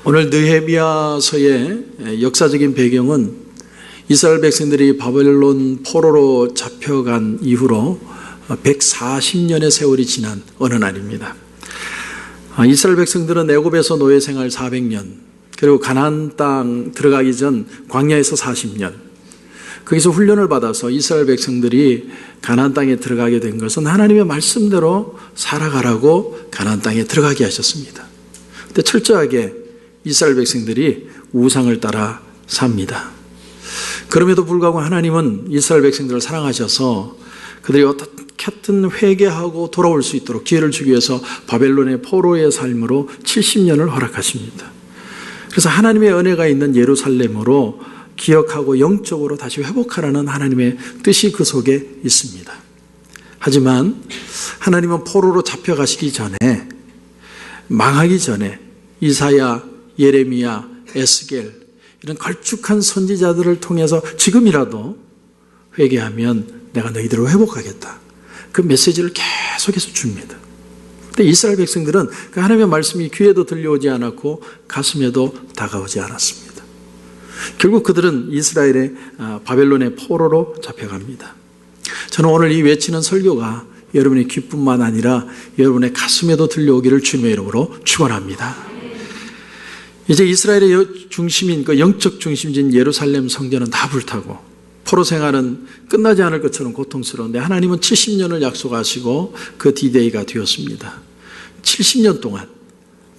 오늘 느헤미야서의 역사적인 배경은 이스라엘 백성들이 바벨론 포로로 잡혀간 이후로 140년의 세월이 지난 어느 날입니다. 이스라엘 백성들은 애굽에서 노예 생활 400년, 그리고 가나안 땅 들어가기 전 광야에서 40년, 거기서 훈련을 받아서 이스라엘 백성들이 가나안 땅에 들어가게 된 것은 하나님의 말씀대로 살아가라고 가나안 땅에 들어가게 하셨습니다. 그런데 철저하게 이스라엘 백성들이 우상을 따라 삽니다. 그럼에도 불구하고 하나님은 이스라엘 백성들을 사랑하셔서 그들이 어떻게든 회개하고 돌아올 수 있도록 기회를 주기 위해서 바벨론의 포로의 삶으로 70년을 허락하십니다. 그래서 하나님의 은혜가 있는 예루살렘으로 기억하고 영적으로 다시 회복하라는 하나님의 뜻이 그 속에 있습니다. 하지만 하나님은 포로로 잡혀가시기 전에, 망하기 전에 이사야, 예레미야, 에스겔 이런 걸쭉한 선지자들을 통해서 지금이라도 회개하면 내가 너희들을 회복하겠다, 그 메시지를 계속해서 줍니다. 근데 이스라엘 백성들은 그 하나님의 말씀이 귀에도 들려오지 않았고 가슴에도 다가오지 않았습니다. 결국 그들은 이스라엘의 바벨론의 포로로 잡혀갑니다. 저는 오늘 이 외치는 설교가 여러분의 귀뿐만 아니라 여러분의 가슴에도 들려오기를 주님의 이름으로 축원합니다. 이제 이스라엘의 중심인 그 영적 중심지인 예루살렘 성전은 다 불타고 포로 생활은 끝나지 않을 것처럼 고통스러운데 하나님은 70년을 약속하시고 그 디데이가 되었습니다. 70년 동안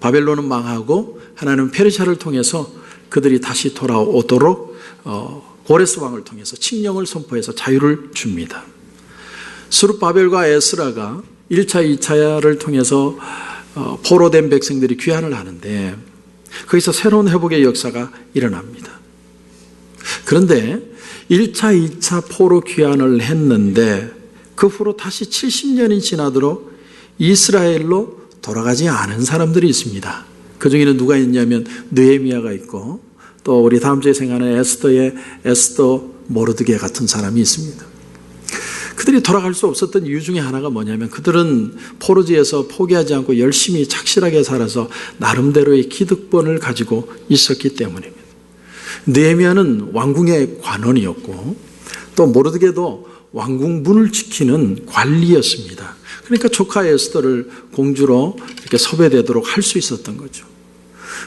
바벨론은 망하고 하나님은 페르시아를 통해서 그들이 다시 돌아오도록 고레스 왕을 통해서 칙령을 선포해서 자유를 줍니다. 스룹바벨과 에스라가 1차, 2차를 통해서 포로된 백성들이 귀환을 하는데 거기서 새로운 회복의 역사가 일어납니다. 그런데 1차, 2차 포로 귀환을 했는데 그 후로 다시 70년이 지나도록 이스라엘로 돌아가지 않은 사람들이 있습니다. 그 중에는 누가 있냐면 느헤미야가 있고 또 우리 다음 주에 생각하는 에스더의 에스더 모르드게 같은 사람이 있습니다. 그들이 돌아갈 수 없었던 이유 중에 하나가 뭐냐면 그들은 포로지에서 포기하지 않고 열심히 착실하게 살아서 나름대로의 기득권을 가지고 있었기 때문입니다. 느헤미야는 왕궁의 관원이었고 또 모르드게도 왕궁 문을 지키는 관리였습니다. 그러니까 조카 에스더를 공주로 이렇게 섭외되도록 할 수 있었던 거죠.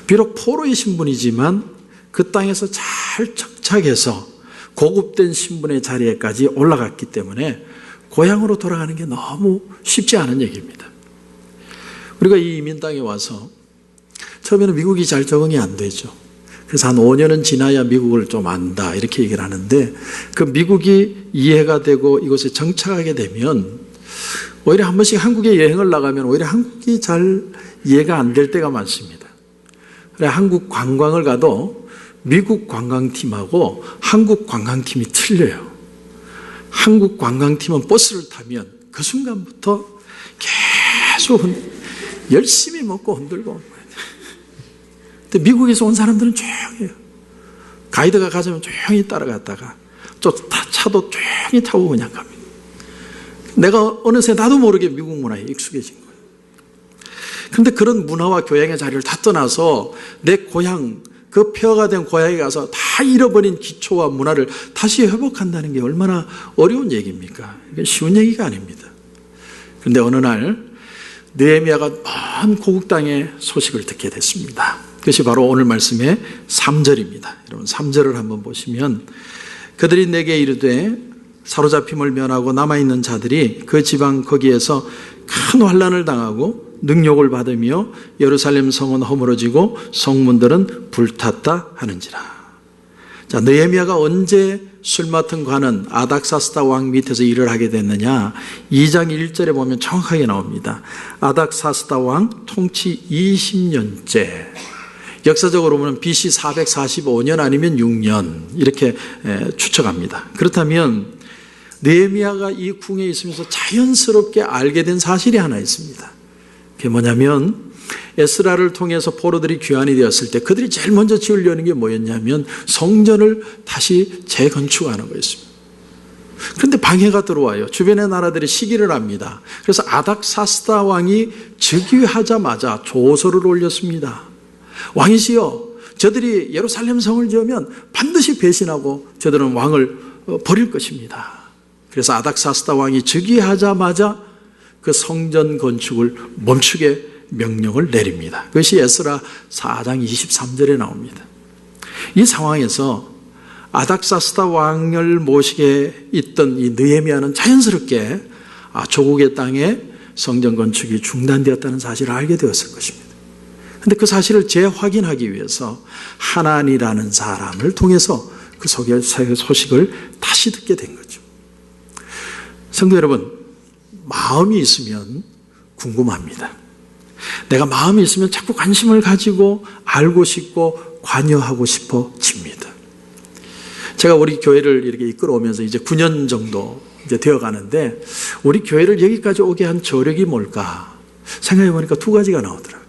비록 포로의 신분이지만 그 땅에서 잘 정착해서 고급된 신분의 자리에까지 올라갔기 때문에 고향으로 돌아가는 게 너무 쉽지 않은 얘기입니다. 우리가 이 이민 땅에 와서 처음에는 미국이 잘 적응이 안 되죠. 그래서 한 5년은 지나야 미국을 좀 안다 이렇게 얘기를 하는데 그 미국이 이해가 되고 이곳에 정착하게 되면 오히려 한 번씩 한국에 여행을 나가면 오히려 한국이 잘 이해가 안 될 때가 많습니다. 그래 한국 관광을 가도 미국 관광팀하고 한국 관광팀이 틀려요. 한국 관광팀은 버스를 타면 그 순간부터 계속 열심히 먹고 흔들고. 근데 미국에서 온 사람들은 조용해요. 가이드가 가자면 조용히 따라갔다가 차도 조용히 타고 그냥 갑니다. 내가 어느새 나도 모르게 미국 문화에 익숙해진 거예요. 그런데 그런 문화와 교양의 자리를 다 떠나서 내 고향, 그 폐허가 된 고향에 가서 다 잃어버린 기초와 문화를 다시 회복한다는 게 얼마나 어려운 얘기입니까? 이게 쉬운 얘기가 아닙니다. 그런데 어느 날 느헤미야가 먼 고국 땅의 소식을 듣게 됐습니다. 그것이 바로 오늘 말씀의 3절입니다. 여러분 3절을 한번 보시면 그들이 내게 이르되 사로잡힘을 면하고 남아있는 자들이 그 지방 거기에서 큰 환난을 당하고 능욕을 받으며 예루살렘 성은 허물어지고 성문들은 불탔다 하는지라. 자, 느헤미야가 언제 술 맡은 관은 아닥사스다 왕 밑에서 일을 하게 됐느냐? 2장 1절에 보면 정확하게 나옵니다. 아닥사스다 왕 통치 20년째. 역사적으로 보면 BC 445년 아니면 6년 이렇게 추측합니다. 그렇다면 느헤미야가 이 궁에 있으면서 자연스럽게 알게 된 사실이 하나 있습니다. 그게 뭐냐면 에스라를 통해서 포로들이 귀환이 되었을 때 그들이 제일 먼저 지으려는 게 뭐였냐면 성전을 다시 재건축하는 거였습니다. 그런데 방해가 들어와요. 주변의 나라들이 시기를 합니다. 그래서 아닥사스다 왕이 즉위하자마자 조서를 올렸습니다. 왕이시여, 저들이 예루살렘 성을 지으면 반드시 배신하고 저들은 왕을 버릴 것입니다. 그래서 아닥사스다 왕이 즉위하자마자 그 성전 건축을 멈추게 명령을 내립니다. 그것이 에스라 4장 23절에 나옵니다. 이 상황에서 아닥사스다 왕을 모시게 있던 이 느헤미야는 자연스럽게 조국의 땅에 성전 건축이 중단되었다는 사실을 알게 되었을 것입니다. 그런데 그 사실을 재확인하기 위해서 하난이라는 사람을 통해서 그 소식을 다시 듣게 된 거죠. 성도 여러분, 마음이 있으면 궁금합니다. 내가 마음이 있으면 자꾸 관심을 가지고 알고 싶고 관여하고 싶어집니다. 제가 우리 교회를 이렇게 이끌어오면서 이제 9년 정도 이제 되어 가는데, 우리 교회를 여기까지 오게 한 저력이 뭘까 생각해 보니까 두 가지가 나오더라고요.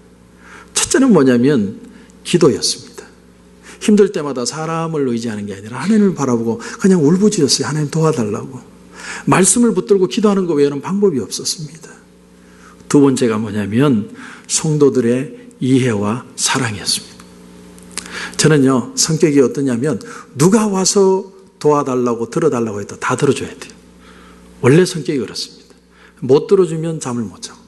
첫째는 뭐냐면 기도였습니다. 힘들 때마다 사람을 의지하는 게 아니라 하나님을 바라보고 그냥 울부짖었어요. 하나님 도와달라고. 말씀을 붙들고 기도하는 것 외에는 방법이 없었습니다. 두 번째가 뭐냐면 성도들의 이해와 사랑이었습니다. 저는요, 성격이 어떠냐면 누가 와서 도와달라고 들어달라고 해도 다 들어줘야 돼요. 원래 성격이 그렇습니다. 못 들어주면 잠을 못 자고.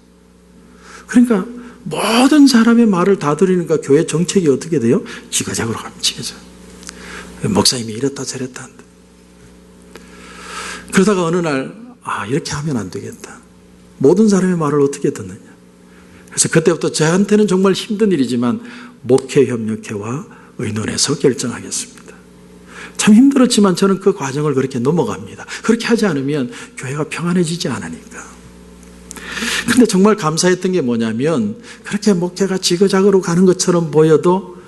그러니까 모든 사람의 말을 다 들으니까 교회 정책이 어떻게 돼요? 지그재그로 가면 지그재그. 목사님이 이랬다 저랬다 한다. 그러다가 어느 날 이렇게 하면 안 되겠다. 모든 사람의 말을 어떻게 듣느냐. 그래서 그때부터 저한테는 정말 힘든 일이지만 목회협력회와 의논해서 결정하겠습니다. 참 힘들었지만 저는 그 과정을 그렇게 넘어갑니다. 그렇게 하지 않으면 교회가 평안해지지 않으니까. 그런데 정말 감사했던 게 뭐냐면, 그렇게 목회가 지그자그로 가는 것처럼 보여도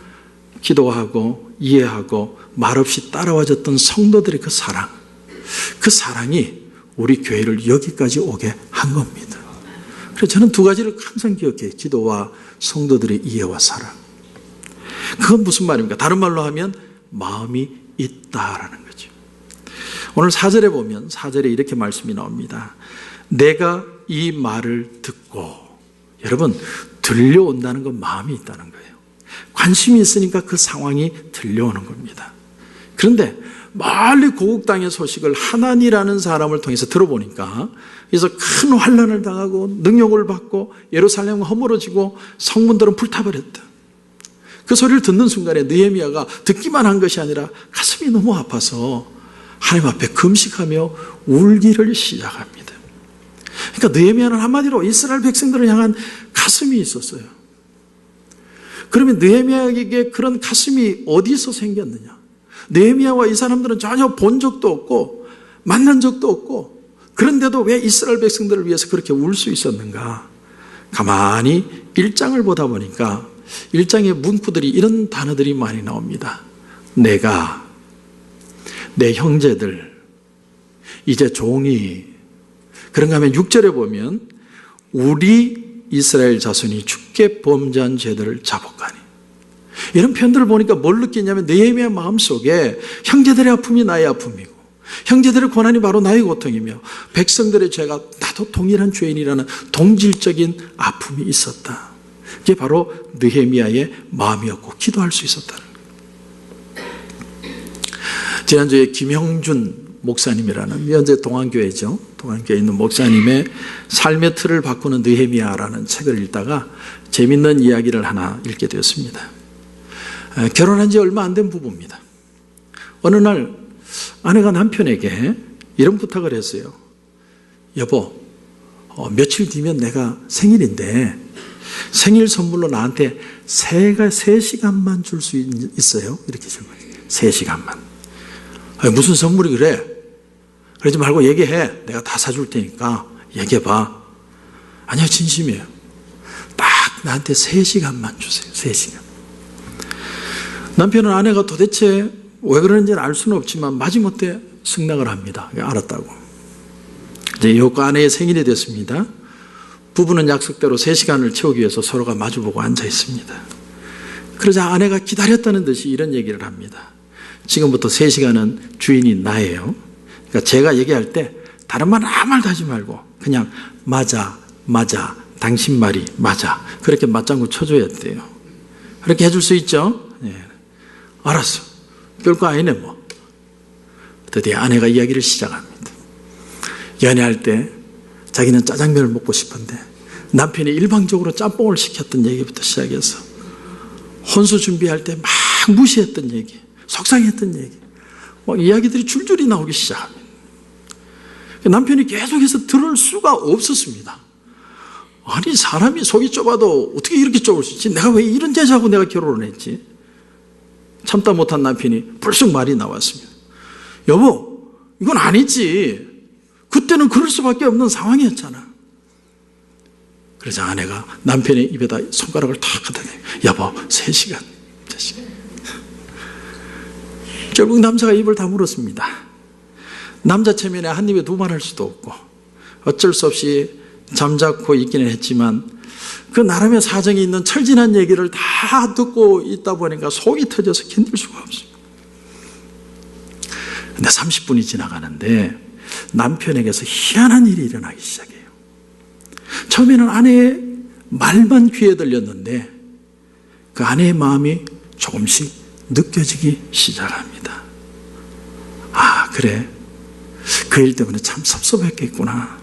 기도하고 이해하고 말없이 따라와줬던 성도들의 그 사랑이 우리 교회를 여기까지 오게 한 겁니다. 그래서 저는 두 가지를 항상 기억해요. 기도와 성도들의 이해와 사랑. 그건 무슨 말입니까? 다른 말로 하면 마음이 있다라는 거죠. 오늘 4절에 보면 4절에 이렇게 말씀이 나옵니다. 내가 이 말을 듣고, 여러분, 들려온다는 건 마음이 있다는 거예요. 관심이 있으니까 그 상황이 들려오는 겁니다. 그런데 멀리 고국 땅의 소식을 하난이라는 사람을 통해서 들어보니까, 그래서 큰 환난을 당하고 능욕을 받고 예루살렘은 허물어지고 성문들은 불타버렸다. 그 소리를 듣는 순간에 느헤미야가 듣기만 한 것이 아니라 가슴이 너무 아파서 하나님 앞에 금식하며 울기를 시작합니다. 그러니까 느헤미야는 한마디로 이스라엘 백성들을 향한 가슴이 있었어요. 그러면 느헤미야에게 그런 가슴이 어디서 생겼느냐? 느헤미야와 이 사람들은 전혀 본 적도 없고 만난 적도 없고, 그런데도 왜 이스라엘 백성들을 위해서 그렇게 울 수 있었는가? 가만히 1장을 보다 보니까 1장의 문구들이 이런 단어들이 많이 나옵니다. 내가, 내 형제들, 이제 종이. 그런가 하면 6절에 보면 우리 이스라엘 자손이 주께 범죄한 죄들을 자복하니. 이런 표현들을 보니까 뭘 느끼냐면 느헤미야 마음속에 형제들의 아픔이 나의 아픔이고 형제들의 고난이 바로 나의 고통이며 백성들의 죄가 나도 동일한 죄인이라는 동질적인 아픔이 있었다. 이게 바로 느헤미야의 마음이었고 기도할 수 있었다는 거예요. 지난주에 김형준 목사님이라는, 현재 동안교회죠, 동안교회에 있는 목사님의 삶의 틀을 바꾸는 느헤미야라는 책을 읽다가 재밌는 이야기를 하나 읽게 되었습니다. 결혼한 지 얼마 안 된 부부입니다. 어느 날 아내가 남편에게 이런 부탁을 했어요. 여보, 며칠 뒤면 내가 생일인데 생일 선물로 나한테 3시간만 줄 수 있어요? 이렇게 질문해요. 3시간만. 무슨 선물이 그래? 그러지 말고 얘기해. 내가 다 사줄 테니까 얘기해봐. 아니요, 진심이에요. 딱 나한테 3시간만 주세요. 3시간. 남편은 아내가 도대체 왜 그러는지는 알 수는 없지만 마지못해 승낙을 합니다. 알았다고. 이제 이후가 아내의 생일이 됐습니다. 부부는 약속대로 3시간을 채우기 위해서 서로가 마주보고 앉아 있습니다. 그러자 아내가 기다렸다는 듯이 이런 얘기를 합니다. 지금부터 3시간은 주인이 나예요. 그러니까 제가 얘기할 때 다른 말 아무 말도 하지 말고 그냥 맞아, 당신 말이 맞아, 그렇게 맞장구 쳐줘야 돼요. 그렇게 해줄 수 있죠? 예. 알았어. 별거 아니네 뭐. 드디어 아내가 이야기를 시작합니다. 연애할 때 자기는 짜장면을 먹고 싶은데 남편이 일방적으로 짬뽕을 시켰던 얘기부터 시작해서 혼수 준비할 때 막 무시했던 얘기, 속상했던 얘기, 막 이야기들이 줄줄이 나오기 시작합니다. 남편이 계속해서 들을 수가 없었습니다. 아니, 사람이 속이 좁아도 어떻게 이렇게 좁을 수 있지? 내가 왜 이런 여자하고 내가 결혼을 했지? 참다 못한 남편이 불쑥 말이 나왔습니다. 여보, 이건 아니지. 그때는 그럴 수밖에 없는 상황이었잖아. 그래서 아내가 남편의 입에다 손가락을 탁 하더니, 여보, 3시간. 결국 남자가 입을 다물었습니다. 남자 체면에 한 입에 두 말 할 수도 없고 어쩔 수 없이 잠자코 있기는 했지만 그 나름의 사정이 있는 철진한 얘기를 다 듣고 있다 보니까 속이 터져서 견딜 수가 없습니다. 근데 30분이 지나가는데 남편에게서 희한한 일이 일어나기 시작해요. 처음에는 아내의 말만 귀에 들렸는데 그 아내의 마음이 조금씩 느껴지기 시작합니다. 아, 그래. 그 일 때문에 참 섭섭했겠구나.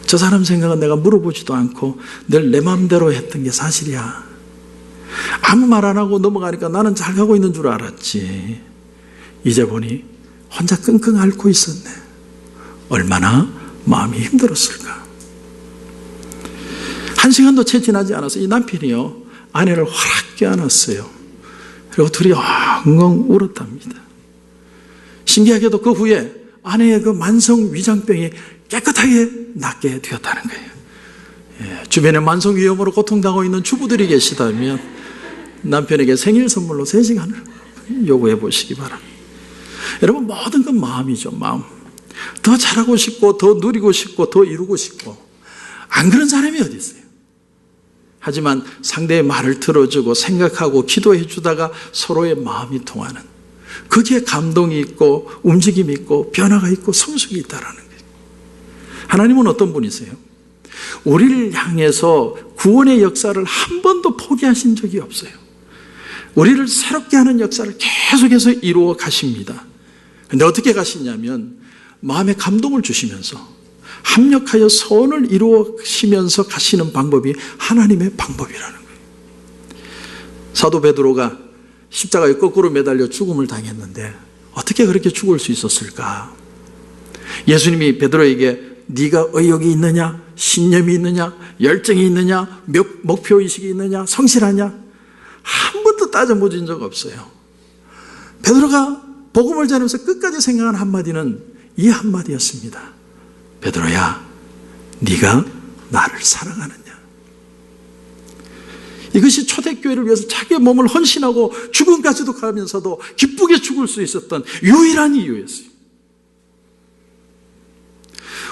저 사람 생각은 내가 물어보지도 않고 늘 내 마음대로 했던 게 사실이야. 아무 말 안 하고 넘어가니까 나는 잘 가고 있는 줄 알았지. 이제 보니 혼자 끙끙 앓고 있었네. 얼마나 마음이 힘들었을까. 1시간도 채 지나지 않아서 이 남편이요, 아내를 확 껴안았어요. 그리고 둘이 엉엉 울었답니다. 신기하게도 그 후에 아내의 그 만성 위장병이 깨끗하게 낫게 되었다는 거예요. 예, 주변에 만성 위염으로 고통당하고 있는 주부들이 계시다면 남편에게 생일 선물로 3시간을 요구해 보시기 바랍니다. 여러분, 모든 건 마음이죠. 마음. 더 잘하고 싶고 더 누리고 싶고 더 이루고 싶고, 안 그런 사람이 어디 있어요? 하지만 상대의 말을 들어주고 생각하고 기도해 주다가 서로의 마음이 통하는, 거기에 감동이 있고 움직임이 있고 변화가 있고 성숙이 있다라는 거예요. 하나님은 어떤 분이세요? 우리를 향해서 구원의 역사를 한 번도 포기하신 적이 없어요. 우리를 새롭게 하는 역사를 계속해서 이루어 가십니다. 그런데 어떻게 가시냐면 마음에 감동을 주시면서 합력하여 선을 이루시면서 가시는 방법이 하나님의 방법이라는 거예요. 사도 베드로가 십자가에 거꾸로 매달려 죽음을 당했는데 어떻게 그렇게 죽을 수 있었을까? 예수님이 베드로에게 네가 의욕이 있느냐, 신념이 있느냐, 열정이 있느냐, 목표의식이 있느냐, 성실하냐, 한 번도 따져보진 적 없어요. 베드로가 복음을 전하면서 끝까지 생각한 한마디는 이 한마디였습니다. 베드로야, 네가 나를 사랑하느냐? 이것이 초대교회를 위해서 자기의 몸을 헌신하고 죽음까지도 가면서도 기쁘게 죽을 수 있었던 유일한 이유였어요.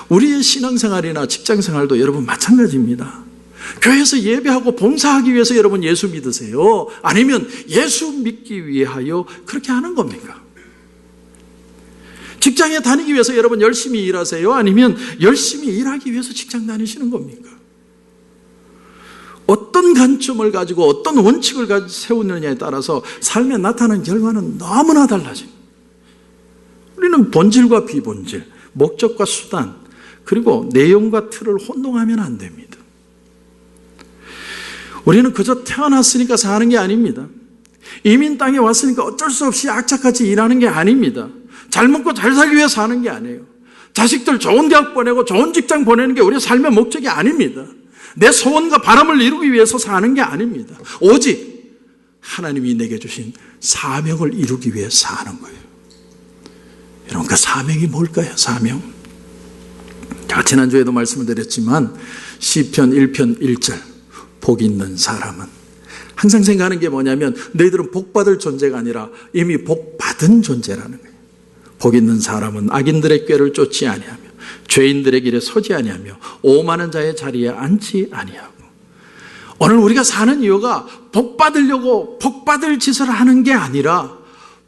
우리의 신앙생활이나 직장생활도 여러분 마찬가지입니다. 교회에서 예배하고 봉사하기 위해서 여러분 예수 믿으세요? 아니면 예수 믿기 위하여 그렇게 하는 겁니까? 직장에 다니기 위해서 여러분 열심히 일하세요? 아니면 열심히 일하기 위해서 직장 다니시는 겁니까? 어떤 관점을 가지고 어떤 원칙을 가지고 세우느냐에 따라서 삶에 나타나는 결과는 너무나 달라집니다. 우리는 본질과 비본질, 목적과 수단, 그리고 내용과 틀을 혼동하면 안 됩니다. 우리는 그저 태어났으니까 사는 게 아닙니다. 이민 땅에 왔으니까 어쩔 수 없이 악착같이 일하는 게 아닙니다. 잘 먹고 잘 살기 위해 사는 게 아니에요. 자식들 좋은 대학 보내고 좋은 직장 보내는 게 우리의 삶의 목적이 아닙니다. 내 소원과 바람을 이루기 위해서 사는 게 아닙니다. 오직 하나님이 내게 주신 사명을 이루기 위해 사는 거예요. 여러분, 그 사명이 뭘까요? 사명. 제가 지난주에도 말씀을 드렸지만 시편 1편 1절, 복 있는 사람은, 항상 생각하는 게 뭐냐면 너희들은 복받을 존재가 아니라 이미 복받은 존재라는 거예요. 복 있는 사람은 악인들의 꾀를 쫓지 아니하며 죄인들의 길에 서지 아니하며 오만한 자의 자리에 앉지 아니하고. 오늘 우리가 사는 이유가 복받으려고 복받을 짓을 하는 게 아니라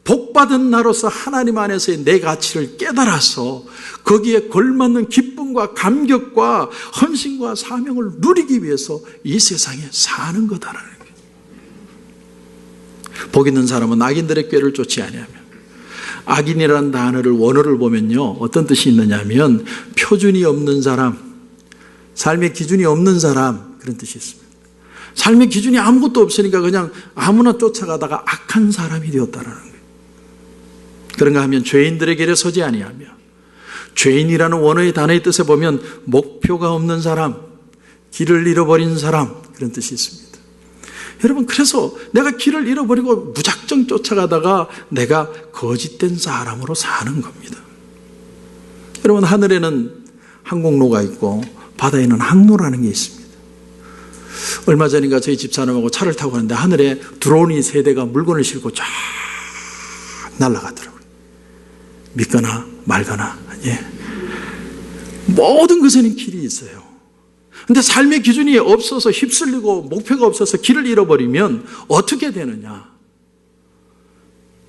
복받은 나로서 하나님 안에서의 내 가치를 깨달아서 거기에 걸맞는 기쁨과 감격과 헌신과 사명을 누리기 위해서 이 세상에 사는 거다라는 거예요. 복 있는 사람은 악인들의 꾀를 쫓지 아니하며. 악인이라는 단어를 원어를 보면요, 어떤 뜻이 있느냐면 표준이 없는 사람, 삶의 기준이 없는 사람, 그런 뜻이 있습니다. 삶의 기준이 아무것도 없으니까 그냥 아무나 쫓아가다가 악한 사람이 되었다라는 거예요. 그런가 하면 죄인들의 길에 서지 아니하며, 죄인이라는 원어의 단어의 뜻에 보면 목표가 없는 사람, 길을 잃어버린 사람, 그런 뜻이 있습니다. 여러분, 그래서 내가 길을 잃어버리고 무작정 쫓아가다가 내가 거짓된 사람으로 사는 겁니다. 여러분, 하늘에는 항공로가 있고 바다에는 항로라는 게 있습니다. 얼마 전인가 저희 집사람하고 차를 타고 가는데 하늘에 드론이 3대가 물건을 싣고 쫙 날아가더라고요. 믿거나 말거나, 모든 것에는 길이 있어요. 근데 삶의 기준이 없어서 휩쓸리고 목표가 없어서 길을 잃어버리면 어떻게 되느냐?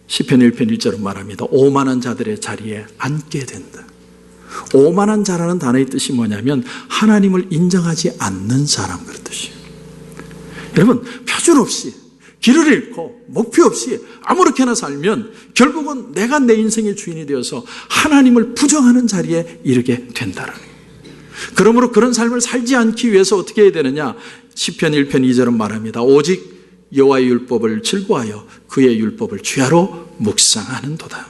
시편 1편 1절은 말합니다. 오만한 자들의 자리에 앉게 된다. 오만한 자라는 단어의 뜻이 뭐냐면 하나님을 인정하지 않는 사람, 그런 뜻이에요. 여러분, 표준 없이 길을 잃고 목표 없이 아무렇게나 살면 결국은 내가 내 인생의 주인이 되어서 하나님을 부정하는 자리에 이르게 된다는 거예요. 그러므로 그런 삶을 살지 않기 위해서 어떻게 해야 되느냐? 시편 1편 2절은 말합니다. 오직 여호와의 율법을 즐거워하여 그의 율법을 주야로 묵상하는도다.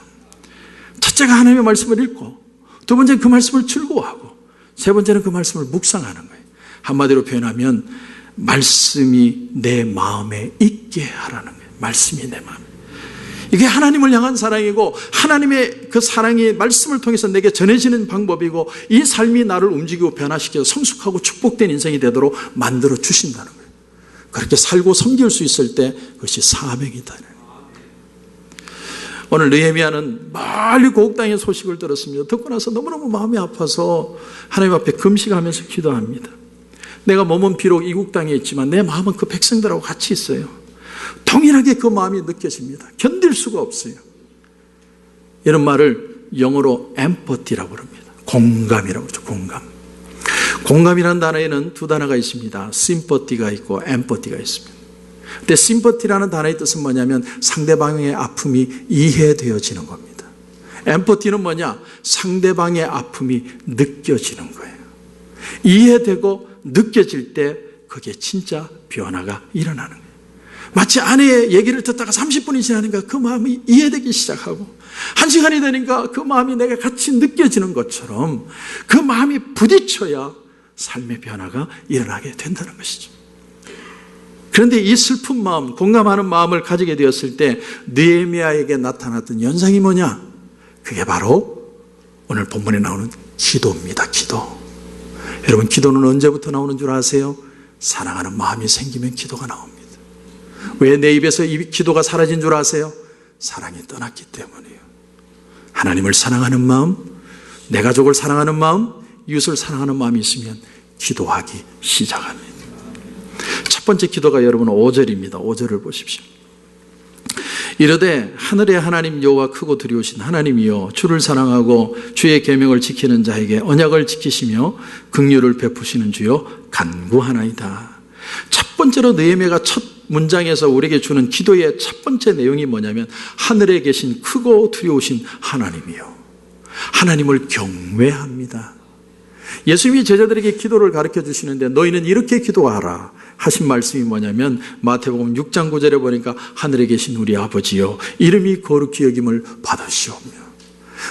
첫째가 하나님의 말씀을 읽고, 두 번째는 그 말씀을 즐거워하고, 세 번째는 그 말씀을 묵상하는 거예요. 한마디로 표현하면 말씀이 내 마음에 있게 하라는 거예요. 말씀이 내 마음에. 이게 하나님을 향한 사랑이고 하나님의 그 사랑이 말씀을 통해서 내게 전해지는 방법이고, 이 삶이 나를 움직이고 변화시켜서 성숙하고 축복된 인생이 되도록 만들어 주신다는 거예요. 그렇게 살고 섬길 수 있을 때 그것이 사명이다. 오늘 느헤미야는 멀리 고국 땅의 소식을 들었습니다. 듣고 나서 너무너무 마음이 아파서 하나님 앞에 금식하면서 기도합니다. 내가 몸은 비록 이국 땅에 있지만 내 마음은 그 백성들하고 같이 있어요. 동일하게 그 마음이 느껴집니다. 견딜 수가 없어요. 이런 말을 영어로 empathy라고 합니다. 공감이라고 하죠. 공감이라는 단어에는 두 단어가 있습니다. sympathy가 있고 empathy가 있습니다. 근데 sympathy라는 단어의 뜻은 뭐냐면 상대방의 아픔이 이해되어지는 겁니다. empathy는 뭐냐? 상대방의 아픔이 느껴지는 거예요. 이해되고 느껴질 때 그게 진짜 변화가 일어나는 거예요. 마치 아내의 얘기를 듣다가 30분이 지나니까 그 마음이 이해되기 시작하고 1시간이 되니까 그 마음이 내가 같이 느껴지는 것처럼 그 마음이 부딪혀야 삶의 변화가 일어나게 된다는 것이죠. 그런데 이 슬픈 마음, 공감하는 마음을 가지게 되었을 때 느헤미야에게 나타났던 현상이 뭐냐? 그게 바로 오늘 본문에 나오는 기도입니다. 기도. 여러분, 기도는 언제부터 나오는 줄 아세요? 사랑하는 마음이 생기면 기도가 나옵니다. 왜 내 입에서 이 기도가 사라진 줄 아세요? 사랑이 떠났기 때문이에요. 하나님을 사랑하는 마음, 내 가족을 사랑하는 마음, 이웃을 사랑하는 마음이 있으면 기도하기 시작합니다. 첫 번째 기도가 여러분 5절입니다. 5절을 보십시오. 이르되 하늘의 하나님 여호와 크고 두려우신 하나님이여, 주를 사랑하고 주의 계명을 지키는 자에게 언약을 지키시며 긍휼을 베푸시는 주여 간구하나이다. 첫 번째로 느헤미야가 첫 문장에서 우리에게 주는 기도의 첫 번째 내용이 뭐냐면 하늘에 계신 크고 두려우신 하나님이요, 하나님을 경외합니다. 예수님이 제자들에게 기도를 가르쳐 주시는데 너희는 이렇게 기도하라 하신 말씀이 뭐냐면 마태복음 6장 9절에 보니까 하늘에 계신 우리 아버지여 이름이 거룩히 여김을 받으시오며.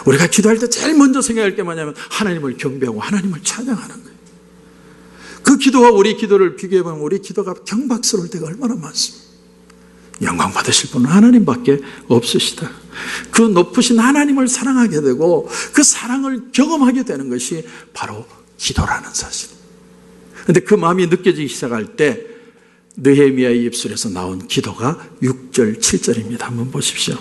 우리가 기도할 때 제일 먼저 생각할 게 뭐냐면 하나님을 경배하고 하나님을 찬양하는 거예요. 그 기도와 우리 기도를 비교해보면 우리 기도가 경박스러울 때가 얼마나 많습니다. 영광 받으실 분은 하나님밖에 없으시다. 그 높으신 하나님을 사랑하게 되고 그 사랑을 경험하게 되는 것이 바로 기도라는 사실. 그런데 그 마음이 느껴지기 시작할 때 느헤미야의 입술에서 나온 기도가 6절 7절입니다. 한번 보십시오.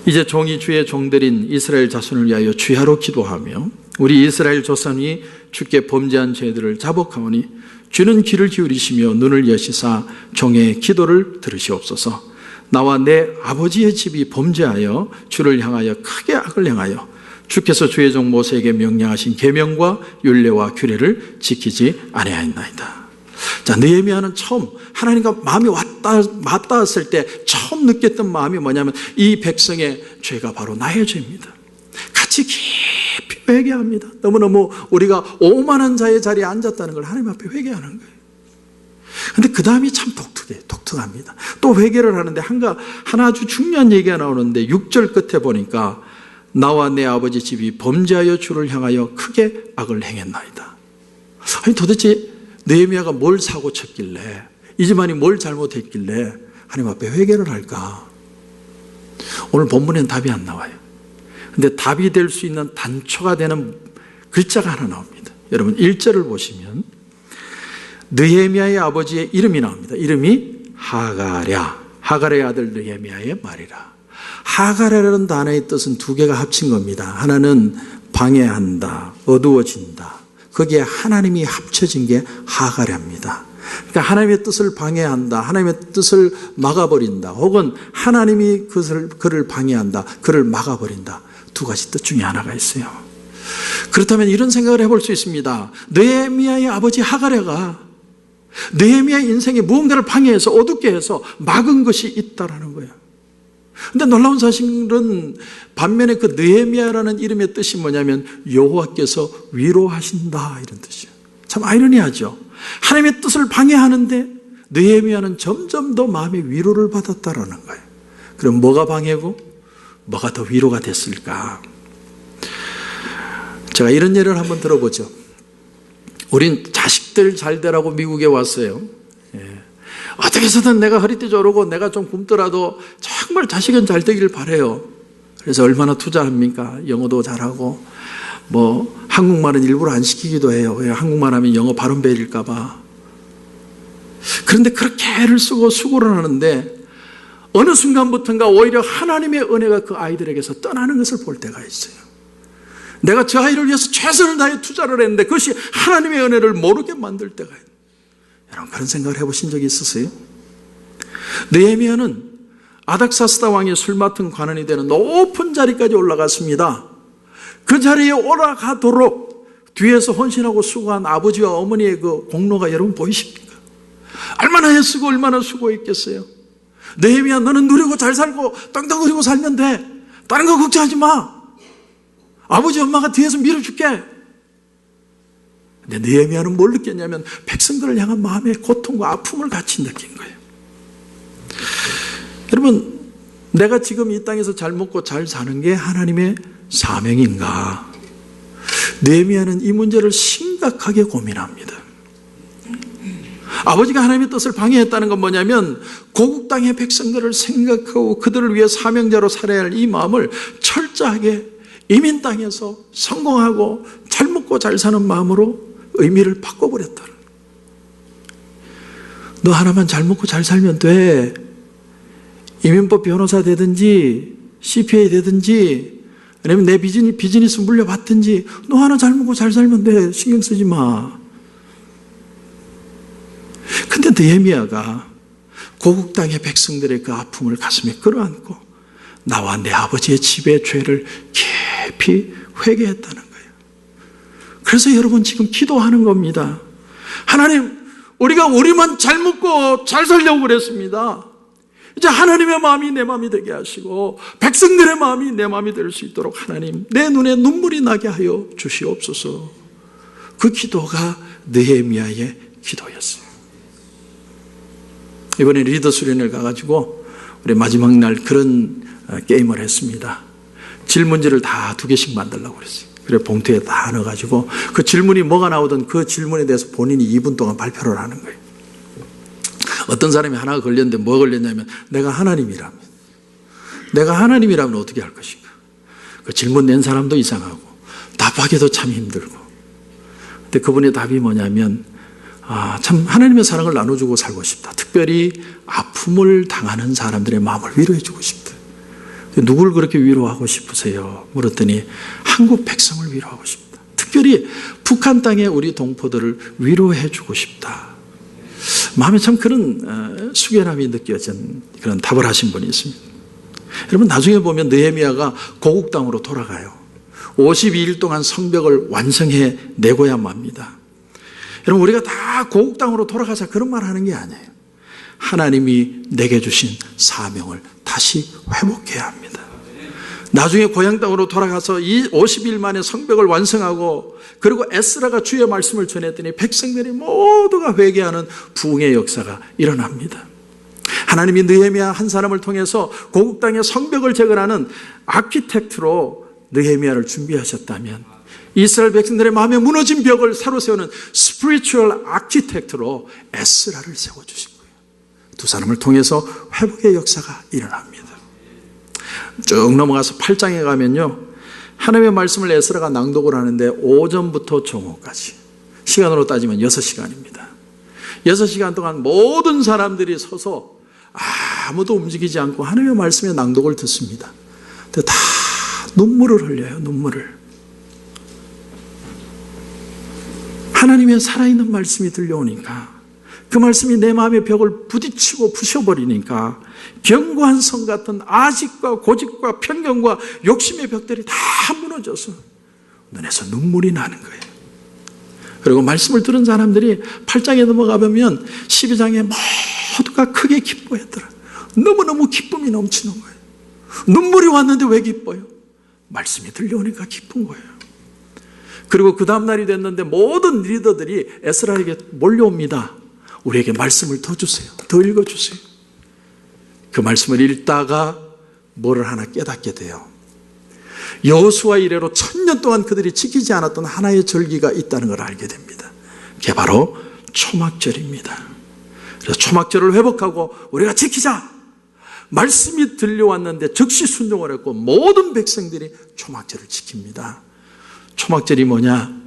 이제 종이 주의 종들인 이스라엘 자손을 위하여 주야로 기도하며 우리 이스라엘 조상이 주께 범죄한 죄들을 자복하오니 주는 귀를 기울이시며 눈을 여시사 종의 기도를 들으시옵소서. 나와 내 아버지의 집이 범죄하여 주를 향하여 크게 악을 행하여 주께서 주의 종 모세에게 명령하신 계명과 율례와 규례를 지키지 아니하였나이다. 자, 자, 느헤미야는 처음 하나님과 마음이 맞닿았을 때 처음 느꼈던 마음이 뭐냐면 이 백성의 죄가 바로 나의 죄입니다. 같이 깊이 회개합니다. 너무너무 우리가 오만한 자의 자리에 앉았다는 걸 하나님 앞에 회개하는 거예요. 그런데 그 다음이 참 독특합니다. 또 회개를 하는데 하나 아주 중요한 얘기가 나오는데 6절 끝에 보니까 나와 내 아버지 집이 범죄하여 주를 향하여 크게 악을 행했나이다. 아니 도대체 느헤미야가 뭘 사고 쳤길래, 이 집안이 뭘 잘못했길래 하나님 앞에 회개를 할까? 오늘 본문에는 답이 안 나와요. 근데 답이 될 수 있는 단초가 되는 글자가 하나 나옵니다. 여러분 1절을 보시면 느헤미야의 아버지의 이름이 나옵니다. 이름이 하갈의 아들 느헤미야의 말이라. 하갈이라는 단어의 뜻은 두 개가 합친 겁니다. 하나는 방해한다, 어두워진다. 거기에 하나님이 합쳐진 게 하갈입니다. 그러니까 하나님의 뜻을 방해한다, 하나님의 뜻을 막아버린다, 혹은 하나님이 그를 방해한다, 그를 막아버린다. 두 가지 뜻 중에 하나가 있어요. 그렇다면 이런 생각을 해볼 수 있습니다. 느헤미야의 아버지 하갈이가 느헤미야의 인생에 무언가를 방해해서 어둡게 해서 막은 것이 있다라는 거예요. 근데 놀라운 사실은 반면에 그 느헤미야라는 이름의 뜻이 뭐냐면 여호와께서 위로하신다, 이런 뜻이에요. 참 아이러니하죠. 하나님의 뜻을 방해하는데 느헤미야는 점점 더 마음의 위로를 받았다라는 거예요. 그럼 뭐가 방해고 뭐가 더 위로가 됐을까? 제가 이런 예를 한번 들어보죠. 우린 자식들 잘 되라고 미국에 왔어요. 어떻게 해서든 내가 허리띠 조르고 내가 좀 굶더라도 정말 자식은 잘 되길 바라요. 그래서 얼마나 투자합니까? 영어도 잘하고 뭐 한국말은 일부러 안 시키기도 해요. 왜? 한국말 하면 영어 발음 베일까 봐. 그런데 그렇게 애를 쓰고 수고를 하는데 어느 순간부터인가 오히려 하나님의 은혜가 그 아이들에게서 떠나는 것을 볼 때가 있어요. 내가 저 아이를 위해서 최선을 다해 투자를 했는데 그것이 하나님의 은혜를 모르게 만들 때가 있어요. 여러분 그런 생각을 해보신 적이 있으세요? 느헤미야는 아닥사스다 왕의 술 맡은 관원이 되는 높은 자리까지 올라갔습니다. 그 자리에 올라가도록 뒤에서 헌신하고 수고한 아버지와 어머니의 그 공로가 여러분 보이십니까? 얼마나 애쓰고 얼마나 수고했겠어요? 느헤미야, 너는 누리고 잘 살고 땅땅거리고 살면 돼. 다른 거 걱정하지 마. 아버지 엄마가 뒤에서 밀어줄게. 근데 느헤미야는 뭘 느꼈냐면 백성들을 향한 마음의 고통과 아픔을 같이 느낀 거예요. 여러분, 내가 지금 이 땅에서 잘 먹고 잘 사는 게 하나님의 사명인가? 느헤미야는 이 문제를 심각하게 고민합니다. 아버지가 하나님의 뜻을 방해했다는 건 뭐냐면 고국 땅의 백성들을 생각하고 그들을 위해 사명자로 살아야 할 이 마음을 철저하게 이민 땅에서 성공하고 잘 먹고 잘 사는 마음으로 의미를 바꿔버렸다는. 너 하나만 잘 먹고 잘 살면 돼. 이민법 변호사 되든지 CPA 되든지 아니면 내 비즈니스 물려받든지 너 하나 잘 먹고 잘 살면 돼. 신경 쓰지 마. 근데 느헤미야가 고국 땅의 백성들의 그 아픔을 가슴에 끌어안고 나와 내 아버지의 집의 죄를 깊이 회개했다는 거예요. 그래서 여러분 지금 기도하는 겁니다. 하나님, 우리가 우리만 잘 먹고 잘 살려고 그랬습니다. 이제 하나님의 마음이 내 마음이 되게 하시고 백성들의 마음이 내 마음이 될 수 있도록 하나님, 내 눈에 눈물이 나게 하여 주시옵소서. 그 기도가 느헤미야의 기도였어요. 이번에 리더 수련을 가가지고 우리 마지막 날 그런 게임을 했습니다. 질문지를 다 2개씩 만들려고 그랬어요. 그래 봉투에 다 넣어가지고 그 질문이 뭐가 나오든 그 질문에 대해서 본인이 2분 동안 발표를 하는 거예요. 어떤 사람이 하나가 걸렸는데 뭐 걸렸냐면 내가 하나님이라면 어떻게 할 것인가. 그 질문 낸 사람도 이상하고 답하기도 참 힘들고. 근데 그분의 답이 뭐냐면 참 하나님의 사랑을 나눠주고 살고 싶다. 특별히 아픔을 당하는 사람들의 마음을 위로해주고 싶다. 누굴 그렇게 위로하고 싶으세요? 물었더니 한국 백성을 위로하고 싶다. 특별히 북한 땅의 우리 동포들을 위로해주고 싶다. 마음에 참 그런 숙연함이 느껴진 그런 답을 하신 분이 있습니다. 여러분 나중에 보면 느헤미야가 고국 땅으로 돌아가요. 52일 동안 성벽을 완성해 내고야 맙니다. 여러분, 우리가 다 고국 땅으로 돌아가자 그런 말 하는 게 아니에요. 하나님이 내게 주신 사명을 다시 회복해야 합니다. 나중에 고향 땅으로 돌아가서 이 50일 만에 성벽을 완성하고, 그리고 에스라가 주의 말씀을 전했더니 백성들이 모두가 회개하는 부흥의 역사가 일어납니다. 하나님이 느헤미야 한 사람을 통해서 고국 땅의 성벽을 재건하는 아키텍트로 느헤미야를 준비하셨다면, 이스라엘 백성들의 마음에 무너진 벽을 새로 세우는 스피리추얼 아키텍트로 에스라를 세워주신 거예요. 두 사람을 통해서 회복의 역사가 일어납니다. 쭉 넘어가서 8장에 가면요, 하나님의 말씀을 에스라가 낭독을 하는데 오전부터 정오까지, 시간으로 따지면 6시간입니다. 6시간 동안 모든 사람들이 서서 아무도 움직이지 않고 하나님의 말씀의 낭독을 듣습니다. 근데 다 눈물을 흘려요. 눈물을. 하나님의 살아있는 말씀이 들려오니까, 그 말씀이 내 마음의 벽을 부딪히고 부셔버리니까 견고한 성 같은 아직과 고집과 편견과 욕심의 벽들이 다 무너져서 눈에서 눈물이 나는 거예요. 그리고 말씀을 들은 사람들이 8장에 넘어가 보면 12장에 모두가 크게 기뻐했더라. 너무너무 기쁨이 넘치는 거예요. 눈물이 왔는데 왜 기뻐요? 말씀이 들려오니까 기쁜 거예요. 그리고 그 다음 날이 됐는데 모든 리더들이 에스라에게 몰려옵니다. 우리에게 말씀을 더 주세요. 더 읽어주세요. 그 말씀을 읽다가 뭐를 하나 깨닫게 돼요. 여호수아 이래로 1000년 동안 그들이 지키지 않았던 하나의 절기가 있다는 걸 알게 됩니다. 그게 바로 초막절입니다. 그래서 초막절을 회복하고 우리가 지키자. 말씀이 들려왔는데 즉시 순종을 했고 모든 백성들이 초막절을 지킵니다. 초막절이 뭐냐?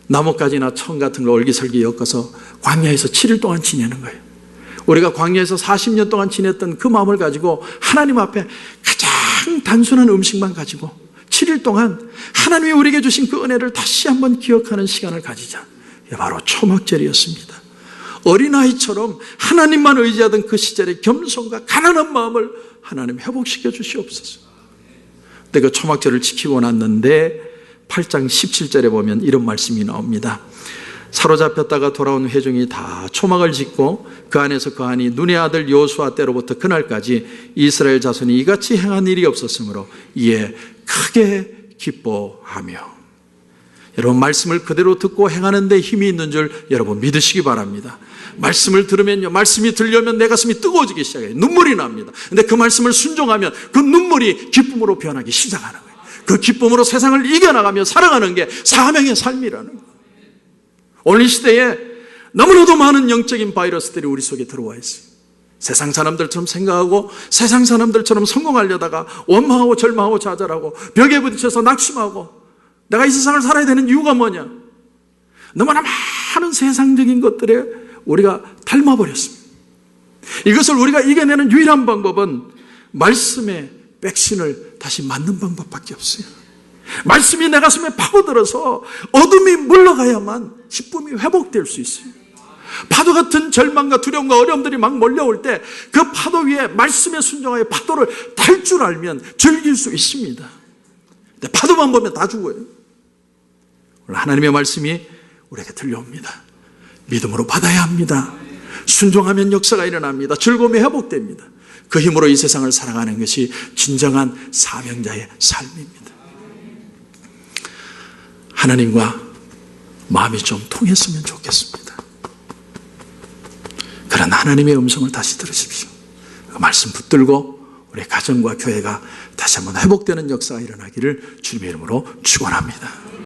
나뭇가지나 청 같은 걸 얼기설기 엮어서 광야에서 7일 동안 지내는 거예요. 우리가 광야에서 40년 동안 지냈던 그 마음을 가지고 하나님 앞에 가장 단순한 음식만 가지고 7일 동안 하나님이 우리에게 주신 그 은혜를 다시 한번 기억하는 시간을 가지자. 이게 바로 초막절이었습니다. 어린아이처럼 하나님만 의지하던 그 시절의 겸손과 가난한 마음을 하나님 회복시켜 주시옵소서. 근데 그 초막절을 지키고 났는데 8장 17절에 보면 이런 말씀이 나옵니다. 사로잡혔다가 돌아온 회중이 다 초막을 짓고 그 안에서 거하니 눈의 아들 여호수아 때로부터 그날까지 이스라엘 자손이 이같이 행한 일이 없었으므로 이에 크게 기뻐하며. 여러분, 말씀을 그대로 듣고 행하는 데 힘이 있는 줄 여러분 믿으시기 바랍니다. 말씀을 들으면요, 말씀이 들려면 내 가슴이 뜨거워지기 시작해요. 눈물이 납니다. 근데 그 말씀을 순종하면 그 눈물이 기쁨으로 변하기 시작하는 거예요. 그 기쁨으로 세상을 이겨나가며 살아가는 게 사명의 삶이라는 거예요. 오늘 이 시대에 너무나도 많은 영적인 바이러스들이 우리 속에 들어와 있어요. 세상 사람들처럼 생각하고 세상 사람들처럼 성공하려다가 원망하고 절망하고 좌절하고 벽에 부딪혀서 낙심하고 내가 이 세상을 살아야 되는 이유가 뭐냐? 너무나 많은 세상적인 것들에 우리가 닮아버렸습니다. 이것을 우리가 이겨내는 유일한 방법은 말씀의 백신을 다시 맞는 방법밖에 없어요. 말씀이 내 가슴에 파고들어서 어둠이 물러가야만 기쁨이 회복될 수 있어요. 파도 같은 절망과 두려움과 어려움들이 막 몰려올 때 그 파도 위에 말씀에 순종하여 파도를 탈 줄 알면 즐길 수 있습니다. 근데 파도만 보면 다 죽어요. 오늘 하나님의 말씀이 우리에게 들려옵니다. 믿음으로 받아야 합니다. 순종하면 역사가 일어납니다. 즐거움이 회복됩니다. 그 힘으로 이 세상을 살아가는 것이 진정한 사명자의 삶입니다. 하나님과 마음이 좀 통했으면 좋겠습니다. 그런 하나님의 음성을 다시 들으십시오. 그 말씀 붙들고 우리 가정과 교회가 다시 한번 회복되는 역사가 일어나기를 주님의 이름으로 축원합니다.